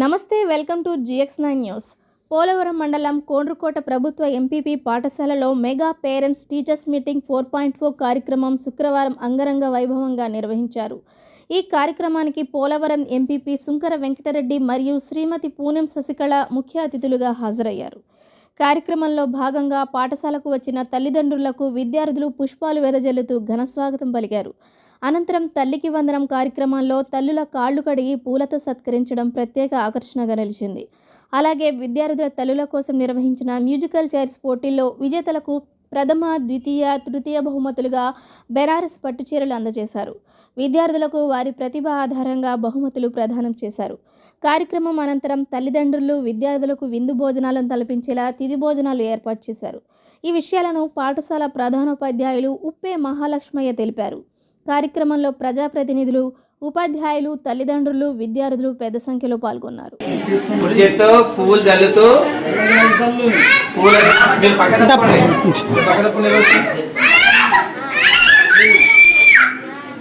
నమస్తే, welcome to GX9 news. Polavaram మండలం కోండ్రుకోట ప్రభుత్వ ఎంపీపీ పాఠశాలలో మెగా పేరెంట్స్ టీచర్స్ మీటింగ్ 4.4 కార్యక్రమం శుక్రవారం అంగరంగ వైభవంగా నిర్వహించారు. ఈ కార్యక్రమానికి పోలవరం ఎంపీపీ సుంకర వెంకటరెడ్డి మరియు శ్రీమతి పూనెం శశికళ ముఖ్య అతిథులుగా హాజరయ్యారు. కార్యక్రమంలో భాగంగా పాఠశాలకు వచ్చిన తల్లిదండ్రులకు విద్యార్థులు పుష్పాలు వెదజల్లుతూ ఘనస్వాగతం పలికారు. అనంతరం తల్లికి వందనం కార్యక్రమంలో తల్లుల కాళ్లు కడిగి పూలతో సత్కరించడం ప్రత్యేక ఆకర్షణగా నిలిచింది. అలాగే విద్యార్థుల తల్లుల కోసం నిర్వహించిన మ్యూజికల్ చైర్స్ పోటీల్లో విజేతలకు ప్రథమ, ద్వితీయ, తృతీయ బహుమతులుగా బెనారస్ పట్టు చీరలు అందజేశారు. విద్యార్థులకు వారి ప్రతిభ ఆధారంగా బహుమతులు ప్రదానం చేశారు. కార్యక్రమం అనంతరం తల్లిదండ్రులు విద్యార్థులకు విందు భోజనాలను తలపించేలా తిథి భోజనాలు ఏర్పాటు చేశారు. ఈ విషయాలను పాఠశాల ప్రధానోపాధ్యాయులు ఉప్పే మహాలక్ష్మయ్య తెలిపారు. కార్యక్రమంలో ప్రజాప్రతినిధులు, ఉపాధ్యాయులు, తల్లిదండ్రులు, విద్యార్థులు పెద్ద సంఖ్యలో పాల్గొన్నారు.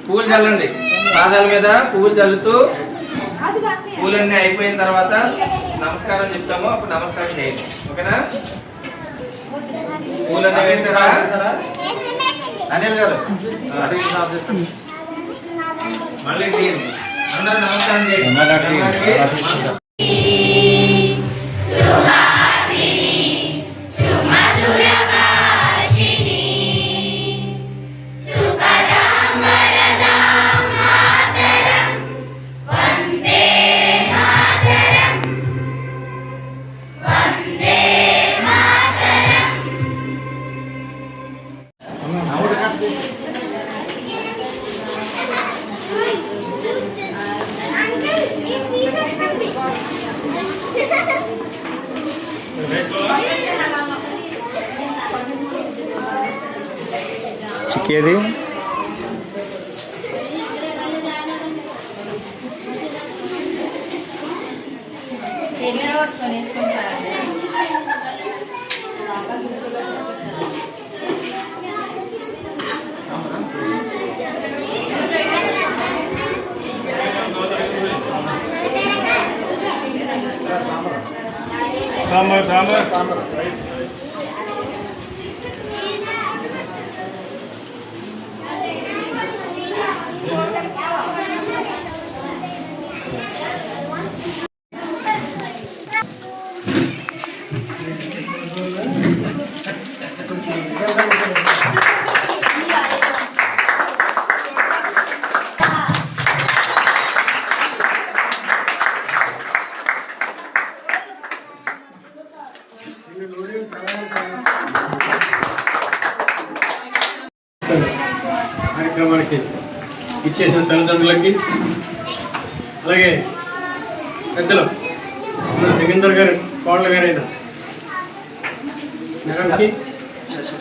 పూలు చల్లండి, పాదాల మీద పూలు చల్లుతూ పూలన్నీ అయిపోయిన తర్వాత నమస్కారం చెప్తాము, అప్పుడు నమస్కారం చేయండి. ఓకేనా? పూలన్నీ వేసారా అనిల్ గారు? మళ్ళీ అందరూ నమస్కారం చేయండి. చిక్కేది సాంబార్ కార్యక్రమానికి ఇచ్చేసిన తల్లిదండ్రులకి, అలాగే పెద్దలు జగేందర్ గారి కోళ్ళ గారైన నగర్కి,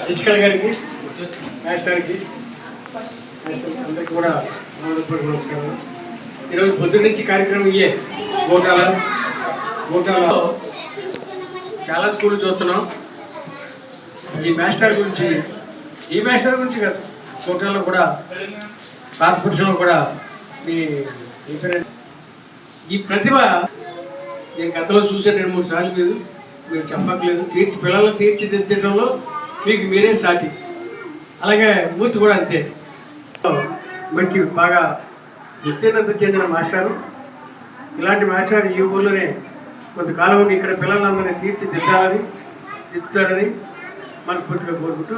శశికళ గారికి, మాస్టర్కి, అందరికీ కూడా నమస్కారం. ఈరోజు పొద్దున్న నుంచి కార్యక్రమం ఇయ్యే గోటాలలో చాలా స్కూళ్ళు చూస్తున్నాం. ఈ మాస్టర్ గురించి కాదు, కోటాల్లో కూడా పాత పురుషులు కూడా ఈ ప్రతిభ నేను గతంలో చూసే 2-3 సార్లు మీరు చెప్పట్లేదు. పిల్లలను తీర్చిదిద్దడంలో మీకు మీరే సాటి. అలాగే మూర్తి కూడా అంతే. మంచి బాగా ఉత్తీర్ణత చెందిన మాస్టారు. ఇలాంటి మాస్టర్ ఈ ఊళ్ళోనే కొంతకాలం ఉండి ఇక్కడ పిల్లలందరినీ తీర్చిదిద్దాలని మనస్ఫూర్తిగా కోరుకుంటూ